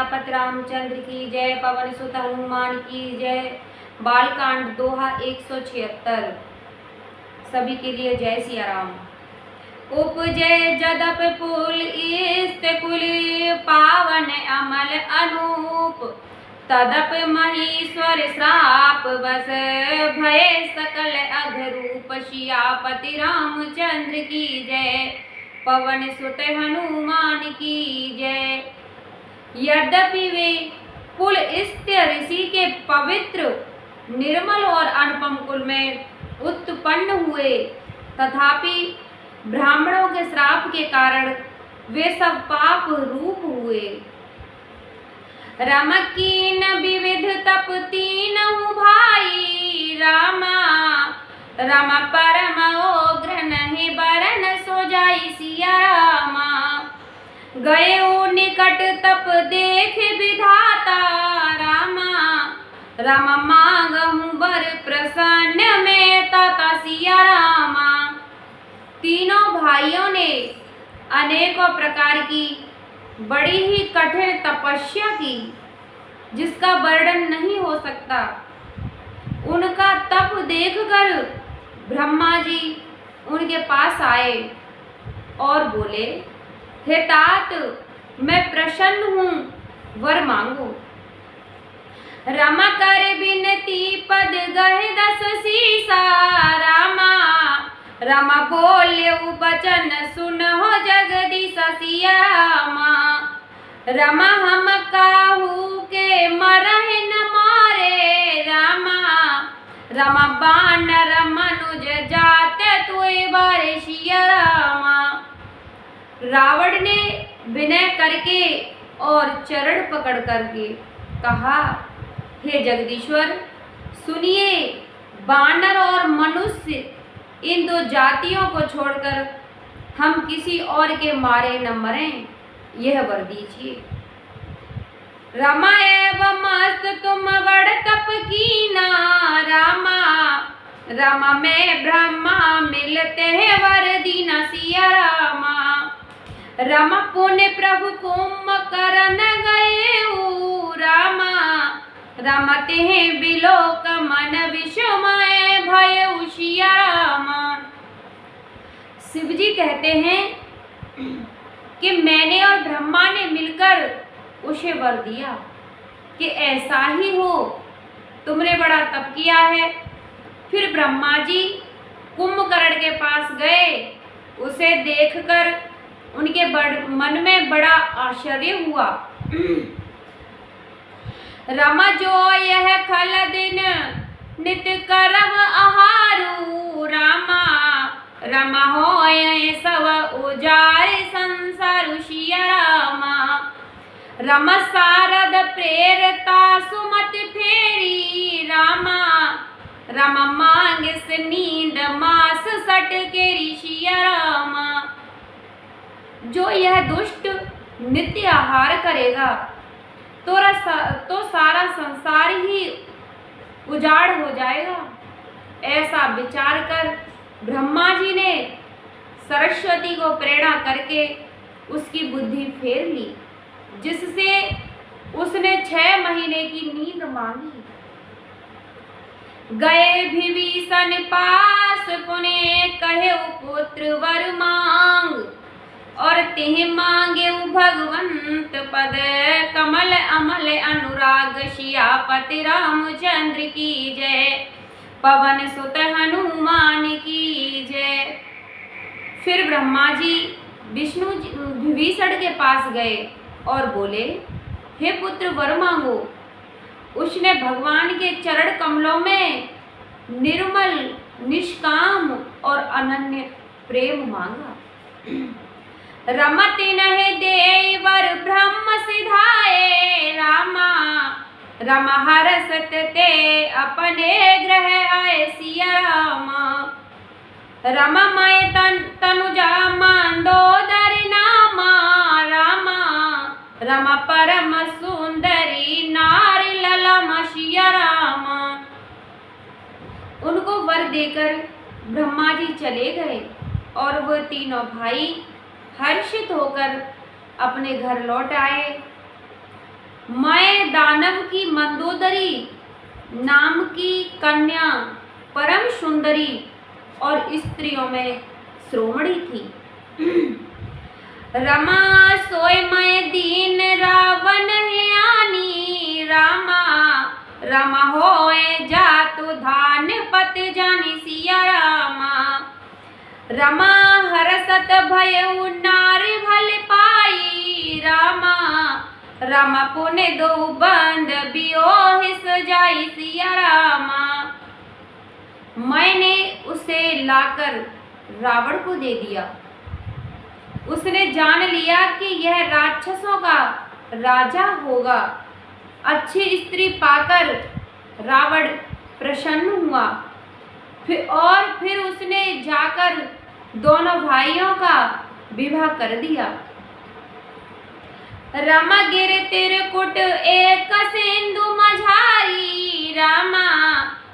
पत रामचंद्र की जय। पवन सुत हनुमान की जय। बालकांड दोहा 176। सभी के लिए जय सिया राम। उपजे जदप पुल इस्त कुल पावन अमल अनूप, तदप महीश्वर श्राप बस भय सकल अघरूप। सियापति रामचंद्र की जय। पवन सुत हनुमान की जय। यद्यपि वे पुलस्त्य ऋषि के पवित्र निर्मल और अनुपम कुल में उत्पन्न हुए, तथापि ब्राह्मणों के श्राप के कारण वे सब पाप रूप हुए। रमकीन विविध तप तीनहु भाई, रामा रम परम ओग्र नहीं बरन सो जाई। सिया रामा गए निकट तप देख विधाता, रामा राम मांगहु बर प्रसन्न में ताता। सिया रामा तीनों भाइयों ने अनेकों प्रकार की बड़ी ही कठिन तपस्या की, जिसका वर्णन नहीं हो सकता। उनका तप देखकर ब्रह्मा जी उनके पास आए और बोले, हे तात, मैं प्रसन्न हूँ, वर मांगो। रमा कर बिनती पद गहे 10 सीसा, रामा रमा बोले वचन सुनहो जगदीश। सिया रामा रमा हम काहू के मरहि न मारे, रामा रमा बानर मनुज जाते तुए बारे। सिया रामा रावण ने विनय करके और चरण पकड़ करके कहा, हे जगदीश्वर सुनिए, बानर और मनुष्य इन दो जातियों को छोड़कर हम किसी और के मारे न मरें, यह वर दीजिए। रमा एवं मस्त तुम बड़ तप कीना, रामा रमा में ब्रह्मा मिलते हैं वर दीना। सिया रामा रमा पुण्य प्रभु कुम करन गए, रामा रमते हैं बिलोक मन विषमय भय। सिया रामा शिव जी कहते हैं कि मैंने और ब्रह्मा ने मिलकर उसे वर दिया कि ऐसा ही हो, तुमने बड़ा तप किया है। फिर ब्रह्मा जी कुंभकर्ण के पास गए, उसे देखकर उनके मन में बड़ा आश्चर्य हुआ। रमा जो यह खल दिन नित करम आहारू, रामा रमा होय सब उजारे संसार। सिया रामा रमा शारद प्रेरता सुमति फेरी, रामा रमा मांग से नींद मास सट केरी। सिया रामा जो यह दुष्ट नित्य आहार करेगा तो सारा संसार ही उजाड़ हो जाएगा। ऐसा विचार कर ब्रह्मा जी ने सरस्वती को प्रेरणा करके उसकी बुद्धि फेर ली, जिससे उसने 6 महीने की नींद मांगी। गए विभीषण पास पुने कहे पुत्र वर मांग, और तिह मांगे भगवंत पद कमल अमल अनुराग। सियापति रामचंद्र की जय। पवन सुत हनुमान की जय। फिर ब्रह्मा जी विभीषण के पास गए और बोले, हे पुत्र वर मांगो। उसने भगवान के चरण कमलों में निर्मल निष्काम और अनन्य प्रेम मांगा। रमति नहीं दे वर ब्रह्म सिधाए, रामा रमा हरसत ते अपने ग्रह आए। सिया रामा रमा मय तनुजा मंदोदरी नामा, रामा रमा परम सुंदरी नारी ललमा। सिया रामा उनको वर देकर ब्रह्मा जी चले गए और वह तीनों भाई हर्षित होकर अपने घर लौट आए। मैं दानव की मंदोदरी नाम की कन्या परम सुंदरी और स्त्रियों में श्रोमणी थी। रमा सोय मैं दीन रावण है आनी, रामा रमा होए जातु धान पत जानी सिया रामा। रमा हरसत भयउ नार भल पाई, रामा रमा पुने दो बंद बियोहिस जाई सिया रामा। मैंने उसे लाकर रावण को दे दिया। उसने जान लिया कि यह राक्षसों का राजा होगा। अच्छी स्त्री पाकर रावण प्रसन्न हुआ। फिर उसने जाकर दोनों भाइयों का विवाह कर दिया। रमा गिर तिरकुट एक सिंधु मझारी, रामा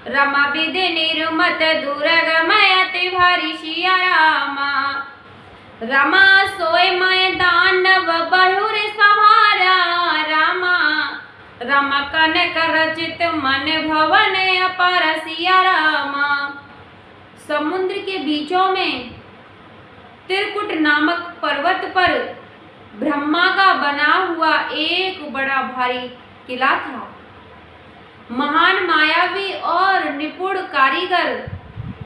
रमा विद निर्मत दुर्गमयति भारी सिया रामा। रमा सोय मैं दानव बहुर सवारा, रामा रमा कनक रचित मन भवन अपार सिया रामा। समुद्र के बीचों में तिरकुट नामक पर्वत पर ब्रह्मा का बना हुआ एक बड़ा भारी किला था। महान मायावी और निपुण कारीगर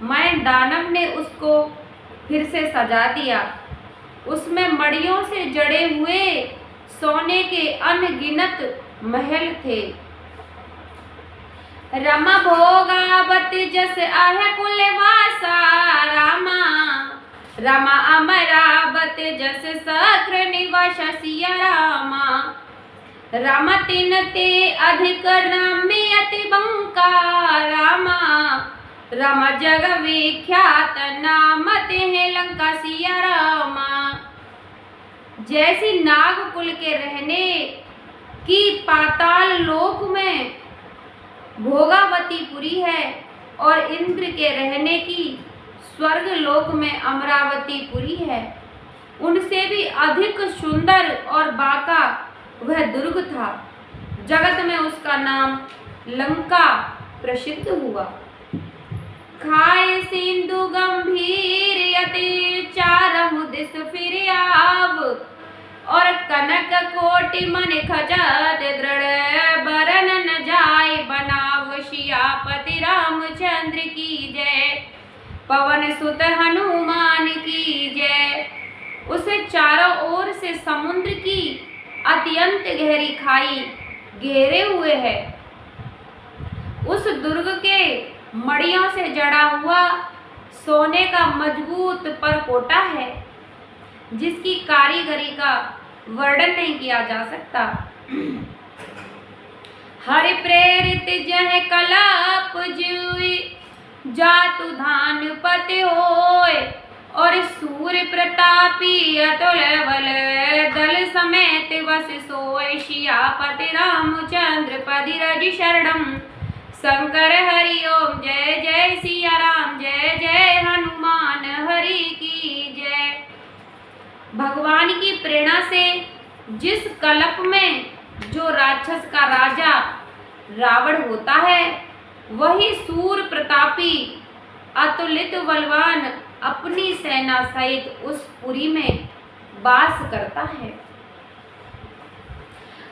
मैं दानव ने उसको फिर से सजा दिया। उसमें मड़ियों से जड़े हुए सोने के अनगिनत महल थे। रमा भोगावती जस आह कुलवासा, रामा रमा अमरावती जस सक्र निवास सिया रामा। रमा तिन ते अधिक रम्य अति बंका, रामा रमा जग विख्यात नाम ते लंका सिया रामा। जैसी नागकुल के रहने की पाताल लोक में भोगावतीपुरी है और इंद्र के रहने की स्वर्ग लोक में अमरावतीपुरी है, उनसे भी अधिक सुंदर और बाका वह दुर्ग था। जगत में उसका नाम लंका प्रसिद्ध हुआ। खाए सिंधु गंभीर यति चारहु दिस फिर आव, और कनक कोटि मन खजत दृढ़ बरन न जाय बनाव। सियापति रामचंद्र की जय, पवन सुत हनुमान की जय। उसे चारों ओर से समुद्र की अत्यंत गहरी खाई घेरे हुए है। उस दुर्ग के मड़ियों से जड़ा हुआ सोने का मजबूत परकोटा है, जिसकी कारीगरी का वर्णन नहीं किया जा सकता। हरि प्रेरित जह कलाप जुई जातु धान पति होय, और सूर्य प्रतापी अतुल बल दल समेत वस सोय। सियापति रामचंद्र पदि रज शरणम शंकर हरि ओम। जय जय सिया राम, जय जय हनुमान हरि की जय। भगवान की प्रेरणा से जिस कल्प में जो राक्षस का राजा रावण होता है, वही सूर प्रतापी अतुलित बलवान अपनी सेना सहित उस पुरी में वास करता है।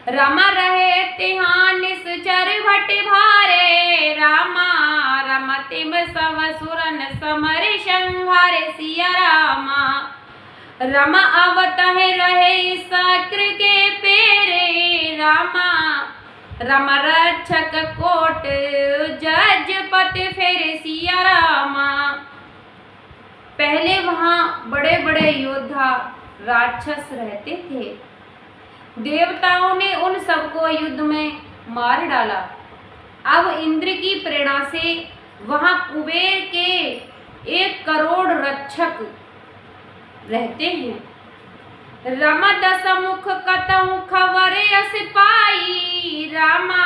रमा रहे तिहान निश्चर भट भारे, रामा रमतिम सब सुरन समर संहारे सिया रामा। रमा अवतह रहे सक्र के पेरे, रामा रमा रक्षक कोट जजपति फेरे सिया रामा। पहले वहाँ बड़े बड़े योद्धा राक्षस रहते थे। देवताओं ने उन सबको युद्ध में मार डाला। अब इंद्र की प्रेरणा से वहाँ कुबेर के 1 करोड़ रक्षक रहते हैं। रमा दशमुख कतहु खबर यस पाई, रामा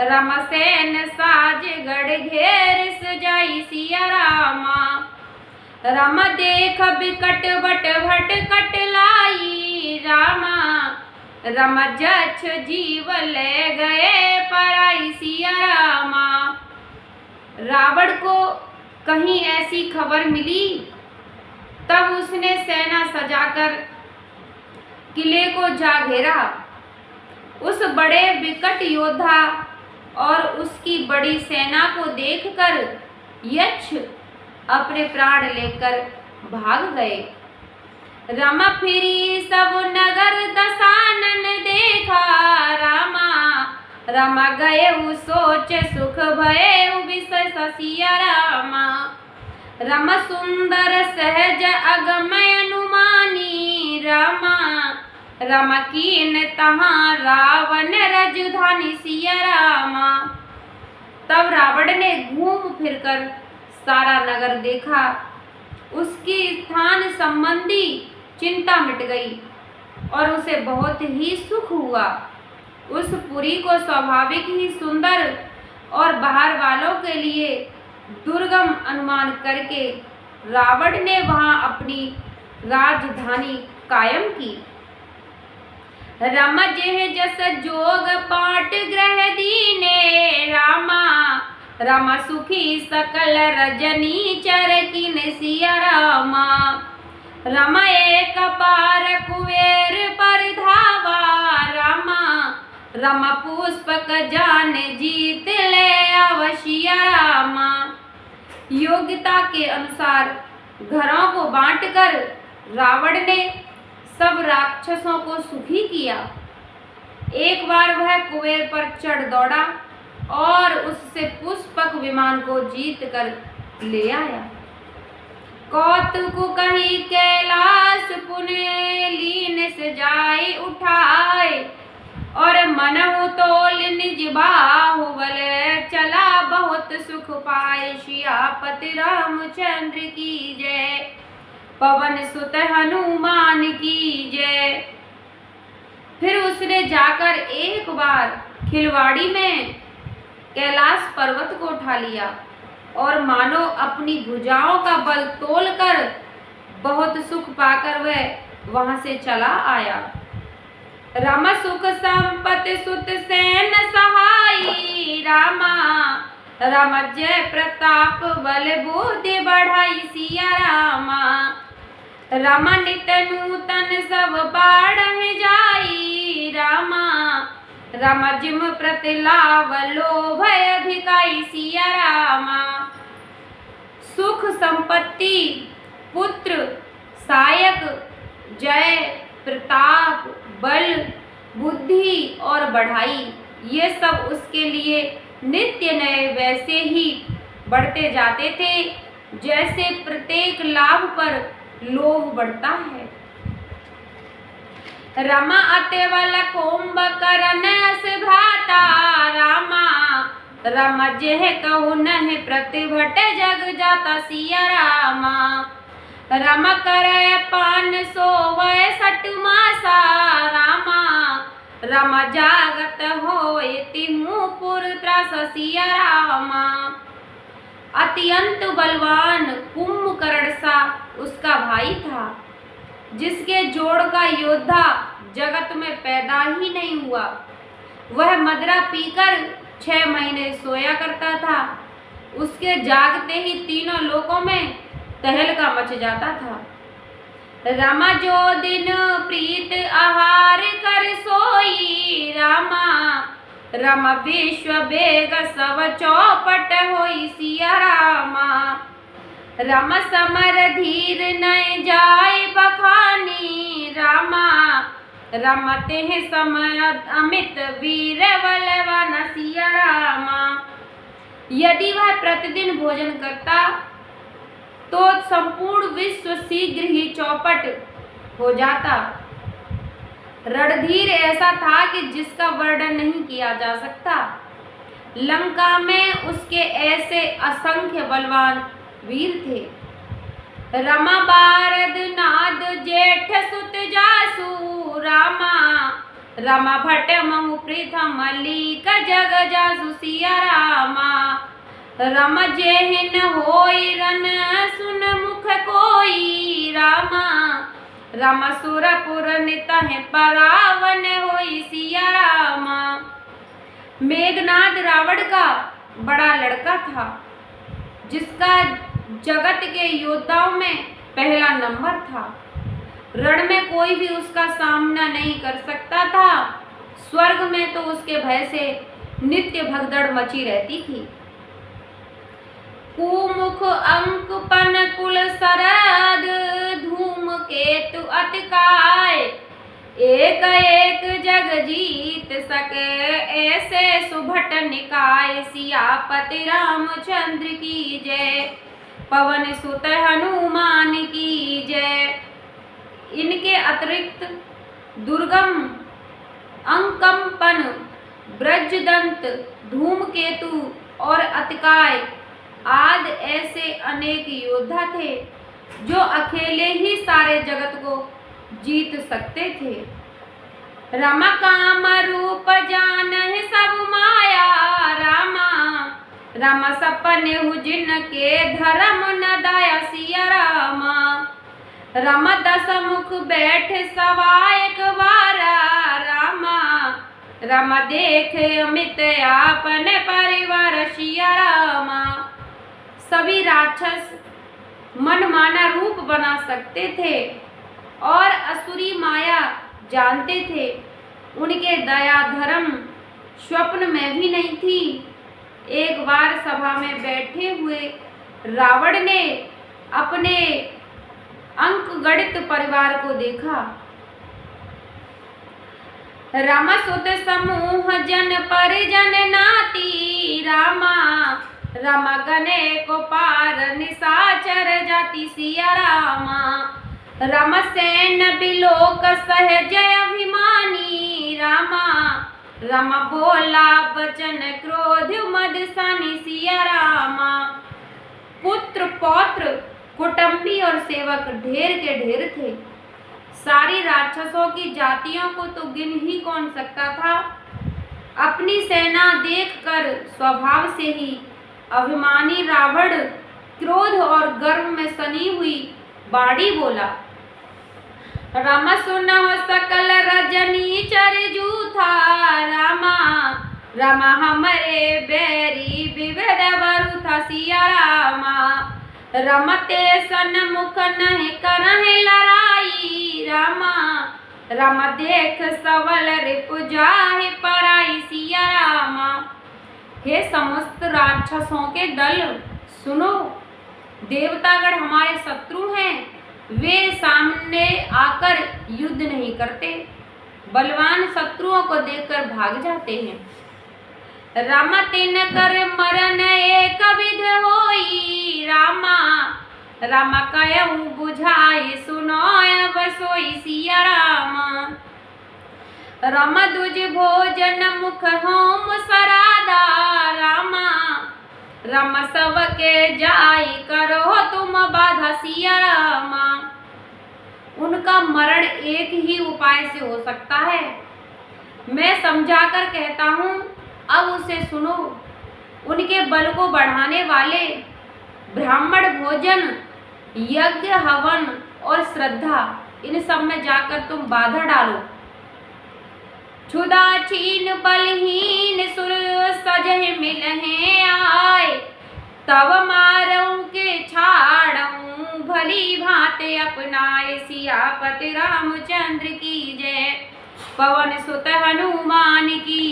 रमा सैन साज गढ़ घेर सजाई सिया रामा। रमा देख बिकट बट भट कट लाई, रामा रम जच्छ जीव ले गए पराई सिया रामा। रावण को कहीं ऐसी खबर मिली, तब उसने सेना सजाकर किले को जा घेरा। उस बड़े विकट योद्धा और उसकी बड़ी सेना को देखकर यक्ष अपने प्राण लेकर भाग गए। रमा फिरी सब नगर दसानन देखा रामा। रमा गए सोच सुख भये विषय ससिया रामा। रम सुंदर सहज अगमय अनुमानी रामा। रम कीन तहाँ रावण रजधानी सिया रामा। तब रावण ने घूम फिरकर सारा नगर देखा। उसकी स्थान संबंधी चिंता मिट गई और उसे बहुत ही सुख हुआ। उस पुरी को स्वाभाविक ही सुंदर और बाहर वालों के लिए दुर्गम अनुमान करके रावण ने वहां अपनी राजधानी कायम की। रम जेह जस जोग पाट ग्रह दीने रामा। रामा सुखी सकल रजनी चर किन सिया रामा। रमा एक पार कुबेर पर धावा रामा। रमा पुष्पक जान जीत ले अवशिया रामा। योग्यता के अनुसार घरों को बांटकर रावण ने सब राक्षसों को सुखी किया। एक बार वह कुबेर पर चढ़ दौड़ा और उससे पुष्पक विमान को जीत कर ले आया। कौतुक कहीं कैलाश पुण्य लीन से जाए उठाए। और मनहु तोल निज बाहुबल चला बहुत सुख पाए। सियापति रामचंद्र की जय, पवन सुत हनुमान की जय। फिर उसने जाकर एक बार खिलवाड़ी में कैलाश पर्वत को उठा लिया और मानो अपनी भुजाओं का बल तोलकर बहुत सुख पाकर वह वहां से चला आया। राम सुख संपत्ति सुत सेन सहाई रामा। राम जय प्रताप बल बुद्धि बढ़ाई सिया रामा। राम नित नूतन सब बाढ़ जाई रामा। राम जिम प्रतिलाभ लोभ अधिकाई सिया रामा। सुख संपत्ति पुत्र सायक जय प्रताप बल बुद्धि और बढ़ाई, ये सब उसके लिए नित्य नए वैसे ही बढ़ते जाते थे जैसे प्रत्येक लाभ पर लोभ बढ़ता है। रमा अतेवल कुंभकर्ण अस भ्राता रामा। रम जेह कहु नहि प्रतिभट जग जाता सिया रामा। रम करय पान सोवय सट मासा रामा। रम जागत होय तिहु पुर त्रास सिया रामा। अत्यंत बलवान कुंभकर्ण सा उसका भाई था, जिसके जोड़ का योद्धा जगत में पैदा ही नहीं हुआ। वह मदरा पीकर 6 महीने सोया करता था। उसके जागते ही तीनों लोकों में तहलका मच जाता था। रामा जो दिन प्रीत आहार कर सोई रामा। रम विश्व बेग सब चौपट होई सिया रामा। रम समर धीर नय जाय बखानी रामा। रमते समय अमित वीर बलवान सिया रामा। यदि वह प्रतिदिन भोजन करता तो संपूर्ण विश्व शीघ्र ही चौपट हो जाता। रणधीर ऐसा था कि जिसका वर्णन नहीं किया जा सकता। लंका में उसके ऐसे असंख्य बलवान वीर थे। रमा बारद नाद जेठ सुत जासु रामा। रमा भट्ट महु प्रथम लीक जग जासु सिया रामा। रम जेहिन होई रन सुन मुख कोई रामा। रामा सुरपुर नितहि परावन होई सिया रामा। मेघनाद रावण का बड़ा लड़का था, जिसका जगत के योद्धाओं में पहला नंबर था। रण में कोई भी उसका सामना नहीं कर सकता था। स्वर्ग में तो उसके भय से नित्य भगदड़ मची रहती थी। कुमुख अंकपन कुल सरद धूम केतु अतिकाय, एक एक जग जीत सके ऐसे सुभट निकाय। सियापति रामचंद्र की जय, पवन सुत हनुमान की जय। इनके अतिरिक्त दुर्गम, अंकम्पन, ब्रजदंत, धूमकेतु और अतिकाय आदि ऐसे अनेक योद्धा थे, जो अकेले ही सारे जगत को जीत सकते थे। रामा काम रूप जानहि सब माया रामा, रामा सपने जिन के धर्म न दाया सिया रामा। रामा दस मुख बैठ सवायक वारा रामा, रामा देखे अमित आपने परिवार सिया रामा। सभी राक्षस मनमाना रूप बना सकते थे और असुरी माया जानते थे। उनके दया धर्म स्वप्न में भी नहीं थी। एक बार सभा में बैठे हुए रावण ने अपने अंक गणित परिवार को देखा। रामा सुत समूह जन परिजन नाती रामा, रामा गने को पार निशाचर जाति सिया रामा। रामा सैन बिलोक सहज अभिमानी रामा, रामा बोला बचन क्रोध मद सानी सिया रामा। पुत्र पौत्र कुटुंबी और सेवक ढेर के ढेर थे। सारी राक्षसों की जातियों को तो गिन ही कौन सकता था। अपनी सेना देखकर स्वभाव से ही अभिमानी रावण क्रोध और गर्व में सनी हुई बाड़ी बोला। रामा सुनहु सकल रजनी चर जूथा रामा, रामा हमरे बैरी विविध वरुथा सिया रामा। रमते सन्मुख नहीं करहि लड़ाई रामा, रामा देख सबल रिपु जाहि पराई सिया रामा। हे समस्त राक्षसों के दल सुनो, देवतागण हमारे शत्रु हैं। वे सामने आकर युद्ध नहीं करते, बलवान शत्रुओं को देखकर भाग जाते हैं। रामा तिन कर मरन एक विध होई रामा, रामा कहु बुझाई सुनो अब सोई सिया रामा। रामा दुज भोजन मुख होम सरादा रामा, रामा सबके जाई करो तुम बाधा सिया रामा। उनका मरण एक ही उपाय से हो सकता है, मैं समझाकर कहता हूँ, अब उसे सुनो। उनके बल को बढ़ाने वाले ब्राह्मण भोजन, यज्ञ, हवन और श्रद्धा, इन सब में जाकर तुम बाधा डालो। क्षुधा छीन बलहीन सुर सजह मिलहे आए, तब मारऊ के छाड़ऊ भली भांति अपनाए। सियापति रामचंद्र की जय, पवन सुत हनुमान की